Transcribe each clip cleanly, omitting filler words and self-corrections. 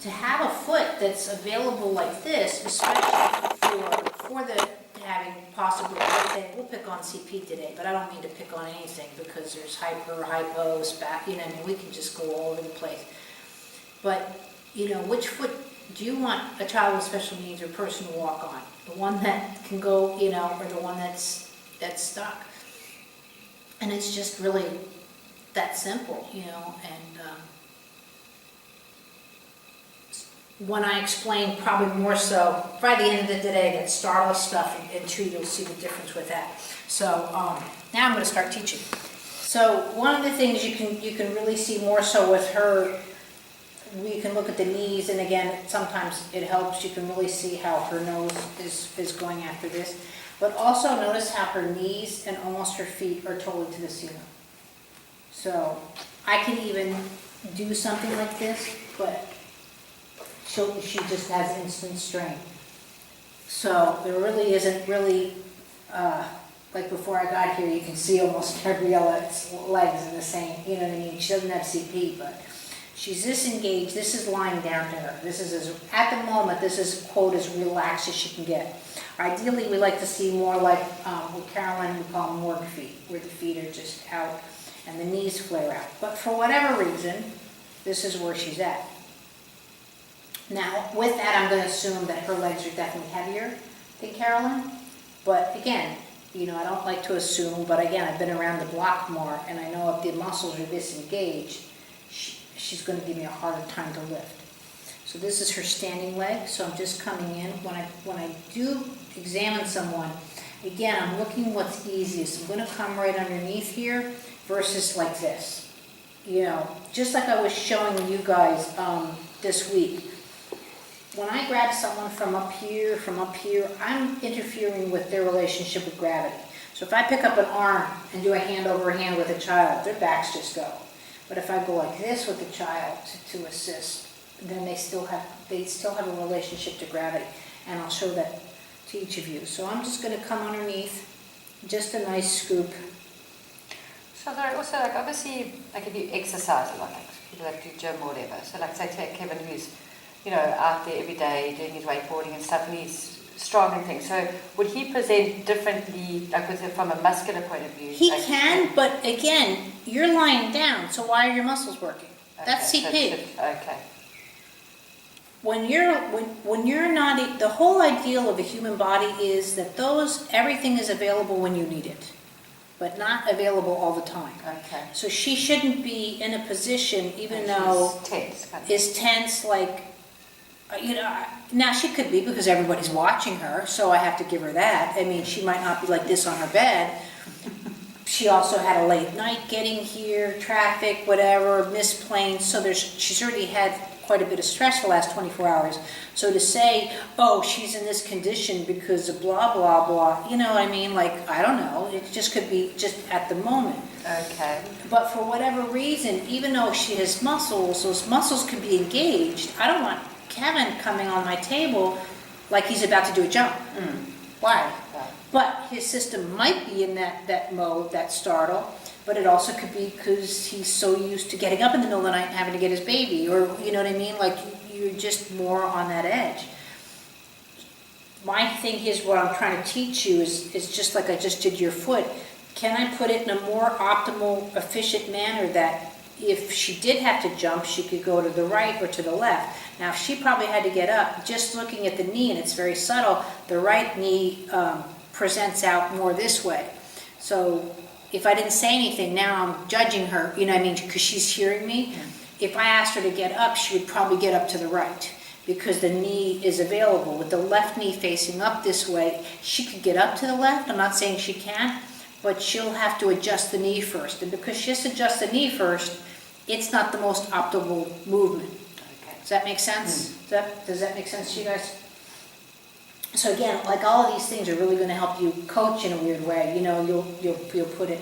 to have a foot that's available like this, especially for the having possibility, we'll pick on CP today, but I don't mean to pick on anything because there's hyper, hypo, back, you know, I mean, we can just go all over the place. But, you know, which foot do you want a child with special needs or person to walk on? The one that can go, you know, or the one that's stuck? And it's just really that simple, you know, and when I explain probably more so, by the end of the day, that startle stuff, and two, you'll see the difference with that. So now I'm going to start teaching. So one of the things you can really see more so with her, we can look at the knees, and again, sometimes it helps. You can really see how her nose is going after this. But also notice how her knees and almost her feet are totally to the ceiling. So I can even do something like this, but she just has instant strain. So there really isn't really, like before I got here, you can see almost Gabriella's legs in the same, you know what I mean? She doesn't have CP, but she's disengaged. This is lying down to her. This is, at the moment, this is, quote, as relaxed as she can get. Ideally, we like to see more like what Caroline would call morgue feet, where the feet are just out and the knees flare out. But for whatever reason, this is where she's at. Now, with that, I'm going to assume that her legs are definitely heavier than Caroline. But again, you know, I don't like to assume, but again, I've been around the block more, and I know if the muscles are disengaged, she's going to give me a harder time to lift. So this is her standing leg, so I'm just coming in. When I do examine someone, again, I'm looking what's easiest. I'm going to come right underneath here versus like this. You know, just like I was showing you guys this week. When I grab someone from up here, I'm interfering with their relationship with gravity. So if I pick up an arm and do a hand over hand with a child, their backs just go. But if I go like this with the child to assist, then they still have a relationship to gravity. And I'll show that to each of you. So I'm just going to come underneath, just a nice scoop. So there are also, like, obviously, like if you exercise a lot, like people that do gym or whatever. So like say take Kevin, who's, you know, out there every day doing his wakeboarding and stuff, and he's strong and things. So would he present differently, like from a muscular point of view? He like, can, but again, you're lying down, so why are your muscles working? Okay, That's CP. Okay. When you're not, the whole ideal of a human body is that everything is available when you need it, but not available all the time. Okay. So she shouldn't be in a position, even And though she's tense, is tense, like, you know, now she could be because everybody's watching her, so I have to give her that. I mean, she might not be like this on her bed. She also had a late night getting here, traffic, whatever, missed planes, so she's already had quite a bit of stress the last 24 hours. So to say, oh, she's in this condition because of blah, blah, blah, you know what I mean? Like, I don't know, it just could be just at the moment. Okay. But for whatever reason, even though she has muscles, those muscles can be engaged. I don't want Kevin coming on my table like he's about to do a jump. Why? But his system might be in that mode, that startle, but it also could be because he's so used to getting up in the middle of the night and having to get his baby, or you know what I mean? Like you're just more on that edge. My thing is, what I'm trying to teach you is just like I just did your foot. Can I put it in a more optimal, efficient manner that if she did have to jump, she could go to the right or to the left. Now, if she probably had to get up, just looking at the knee, and it's very subtle, the right knee presents out more this way. So if I didn't say anything, now I'm judging her, you know what I mean, because she's hearing me. If I asked her to get up, she would probably get up to the right because the knee is available. With the left knee facing up this way, she could get up to the left. I'm not saying she can't, but she'll have to adjust the knee first. And because she has to adjust the knee first, it's not the most optimal movement. Okay. Does that make sense? Does that make sense to you guys? So again, like all of these things are really going to help you coach in a weird way. You know, you'll put it.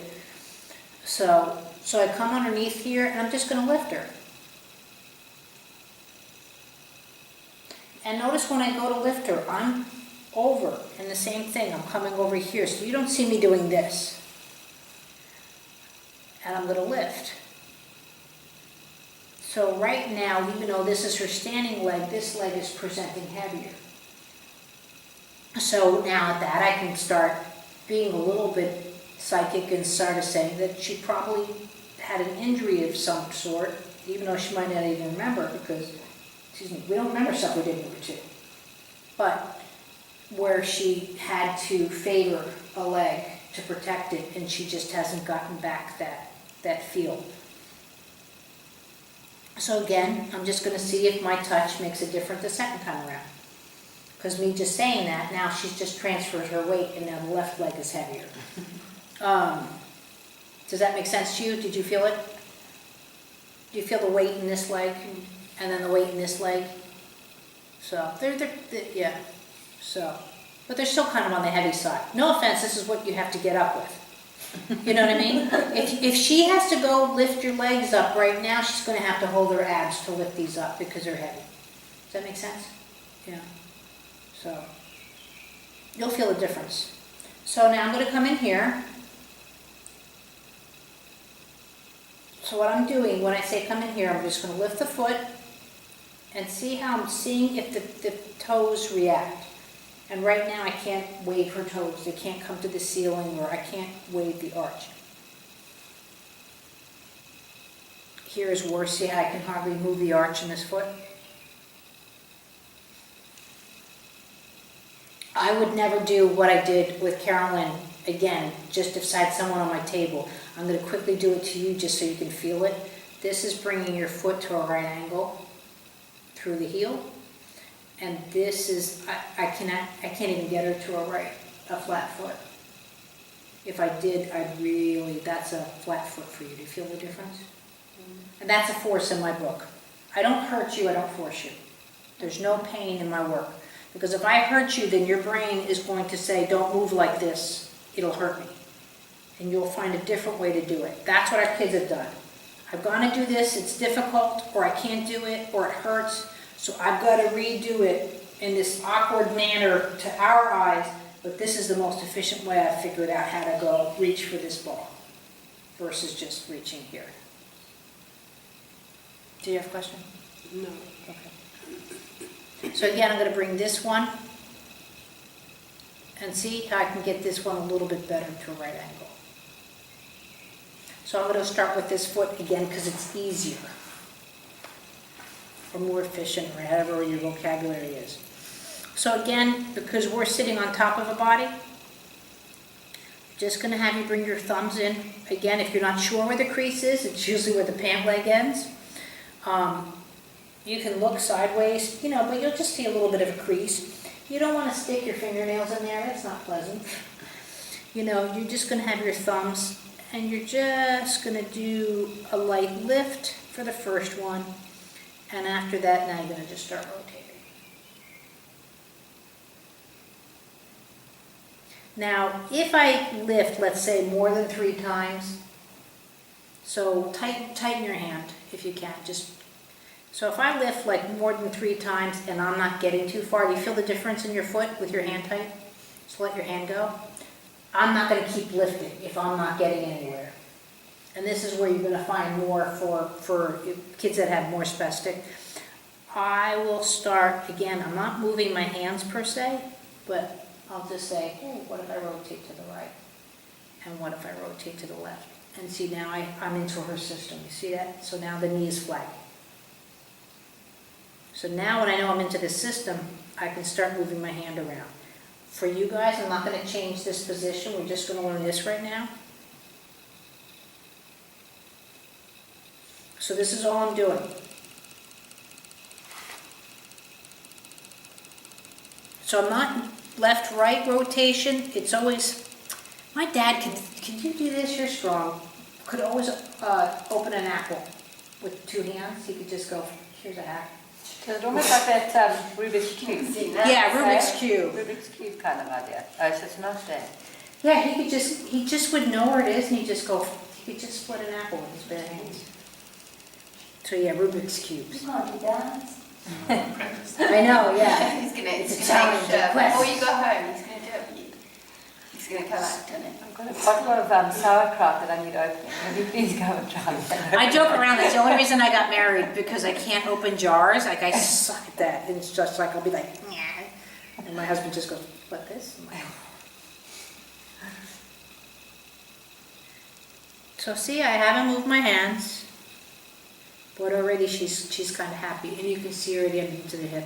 So I come underneath here, and I'm just going to lift her. And notice when I go to lift her, I'm over, and the same thing, I'm coming over here. So you don't see me doing this. And I'm going to lift. So right now, even though this is her standing leg, this leg is presenting heavier. So now at that, I can start being a little bit psychic and start saying that she probably had an injury of some sort, even though she might not even remember, because we don't remember stuff we did when we were 2. But where she had to favor a leg to protect it, and she just hasn't gotten back that feel. So again, I'm just going to see if my touch makes a difference the second time around. Because me just saying that, now she's just transferred her weight, and now the left leg is heavier. Does that make sense to you? Did you feel it? Do you feel the weight in this leg, and then the weight in this leg? So, yeah. So, but they're still kind of on the heavy side. No offense, this is what you have to get up with. You know what I mean? If she has to go lift your legs up right now, she's going to have to hold her abs to lift these up because they're heavy. Does that make sense? Yeah. So, you'll feel a difference. So now I'm going to come in here. So what I'm doing, when I say come in here, I'm just going to lift the foot and see how I'm seeing if the toes react. And right now I can't wave her toes. They can't come to the ceiling, or I can't wave the arch. Here is worse. See how I can hardly move the arch in this foot? I would never do what I did with Carolyn again, just beside someone on my table. I'm going to quickly do it to you just so you can feel it. This is bringing your foot to a right angle through the heel. And this is, I can't even get her to a flat foot. If I did, that's a flat foot for you. Do you feel the difference? And that's a force in my book. I don't hurt you, I don't force you. There's no pain in my work. Because if I hurt you, then your brain is going to say, don't move like this, it'll hurt me. And you'll find a different way to do it. That's what our kids have done. I've got to do this, it's difficult, or I can't do it, or it hurts, so I've got to redo it in this awkward manner to our eyes, but this is the most efficient way I've figured out how to go reach for this ball versus just reaching here. Do you have a question? No. Okay. So again, I'm going to bring this one and see how I can get this one a little bit better to a right angle. So I'm going to start with this foot again because it's easier or more efficient, or however your vocabulary is. So again, because we're sitting on top of a body, I'm just going to have you bring your thumbs in. Again, if you're not sure where the crease is, it's usually where the pant leg ends. You can look sideways, but you'll just see a little bit of a crease. You don't want to stick your fingernails in there. That's not pleasant. You're just going to have your thumbs, and you're just going to do a light lift for the first one. And after that, now you're going to just start rotating. Now, if I lift, let's say, more than 3 times, so tighten your hand if you can. So if I lift like more than 3 times and I'm not getting too far, do you feel the difference in your foot with your hand tight? Just let your hand go. I'm not going to keep lifting if I'm not getting anywhere. And this is where you're going to find more for kids that have more spastic. I will start, again, I'm not moving my hands per se, but I'll just say, oh, what if I rotate to the right? And what if I rotate to the left? And see, now I'm into her system. You see that? So now the knee is flat. So now when I know I'm into the system, I can start moving my hand around. For you guys, I'm not going to change this position. We're just going to learn this right now. So this is all I'm doing. So I'm not left-right rotation. It's always, my dad, can you do this? You're strong. Could always open an apple with 2 hands. He could just go, here's a hack. It's almost like that Rubik's Cube. Yeah, Rubik's Cube. Rubik's Cube kind of idea. Oh, so it's not there. Yeah, he just would know where it is, and he could just split an apple with his bare hands. So yeah, Rubik's Cubes. You can't do that. I know, yeah. He's going to It's a challenge. before you go home, he's going to do it for you. He's It's going to come out, doesn't it? I've got a bottle of sauerkraut that I need opening. Will you please go and try that? I joke around, that's the only reason I got married, because I can't open jars, like I suck at that, and it's just like, I'll be like, yeah, and my husband just goes, what, this? I'm like, so see, I haven't moved my hands, but already she's kind of happy, and you can see already into the hip.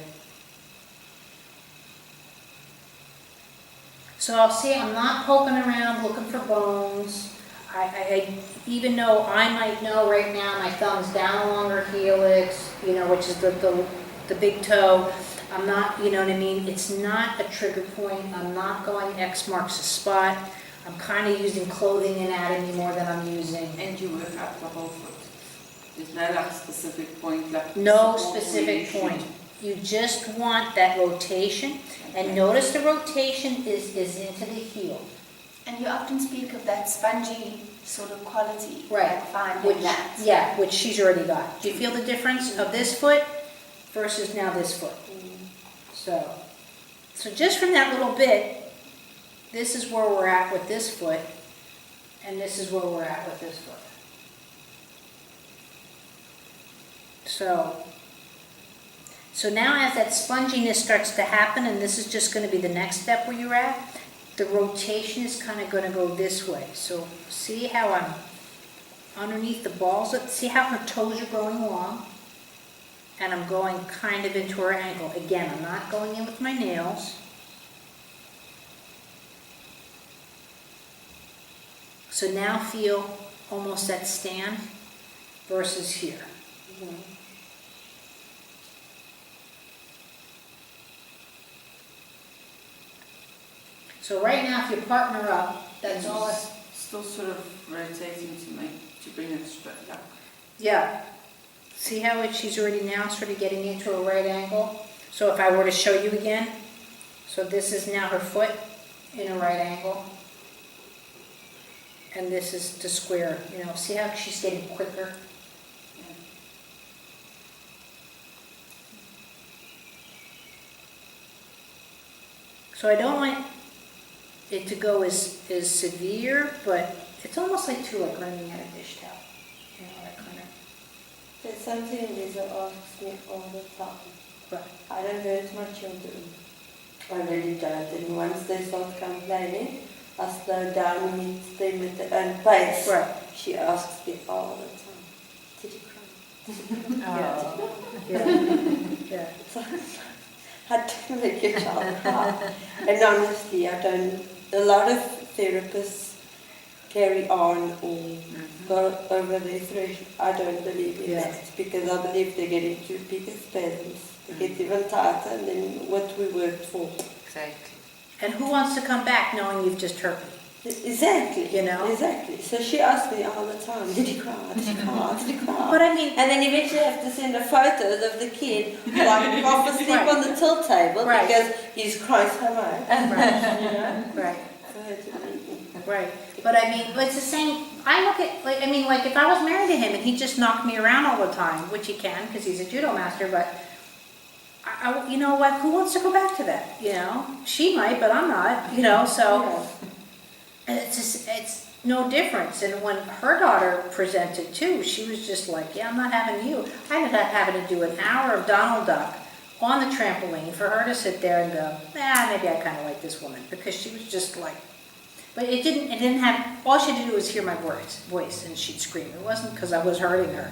So I'll see, I'm not poking around looking for bones. I even though I might know right now my thumb's down along her helix, you know, which is the big toe. I'm not, you know what I mean? It's not a trigger point. I'm not going X marks the spot. I'm kind of using clothing anatomy more than I'm using. And you work up the whole foot. There's no like specific point, like No support where specific you point. should. You just want that rotation. And notice the rotation is into the heel. And you often speak of that spongy sort of quality. Right. Like finding Which, that. yeah, which she's already got. Do you feel the difference of this foot versus now this foot? So just from that little bit, this is where we're at with this foot, and this is where we're at with this foot. So now as that sponginess starts to happen, and this is just going to be the next step where you're at, the rotation is kind of going to go this way. So see how I'm underneath the balls, see how her toes are growing long? And I'm going kind of into her ankle. Again, I'm not going in with my nails. So now feel almost that stand versus here. So right now, if you partner up, that's all. Still sort of rotating to bring it straight up. Yeah. See how she's already now sort of getting into a right angle? So if I were to show you again, so this is now her foot in a right angle. And this is the square, you know, see how she's getting quicker? So I don't want it to go as severe, but it's almost like running out of dish towel. You know, that kind of. That's something Lisa asks me all the time. Right. I don't hurt my children. I really don't. And once they start complaining, I slow down and meet them at their own pace. Right. She asks me all the time, did you cry? Yeah. So, I don't make your child cry. And honestly, I don't. A lot of therapists carry on or go over their threshold. I don't believe in that, because I believe they get into bigger spasms. They get even tighter than what we worked for. Exactly. And who wants to come back knowing you've just hurt me? Exactly. You know? Exactly. So she asks me all the time, did you cry? Did you cry? Did you cry? But I mean, And then eventually I have to send her photos of the kid like half asleep Right. on the tilt table Right. because he's crying so much. right, You know? right, For her to believe me. right. But I mean, it's the same. I look at like if I was married to him and he just knocked me around all the time, which he can because he's a judo master, but I you know what? Who wants to go back to that? You know, she might, but I'm not. You know, so. And it's no difference. And when her daughter presented too, she was just like, yeah, I'm not having you. I ended up having to do an hour of Donald Duck on the trampoline for her to sit there and go, maybe I kind of like this woman, because she was just like, but it didn't have, all she had to do was hear my voice and she'd scream. It wasn't because I was hurting her.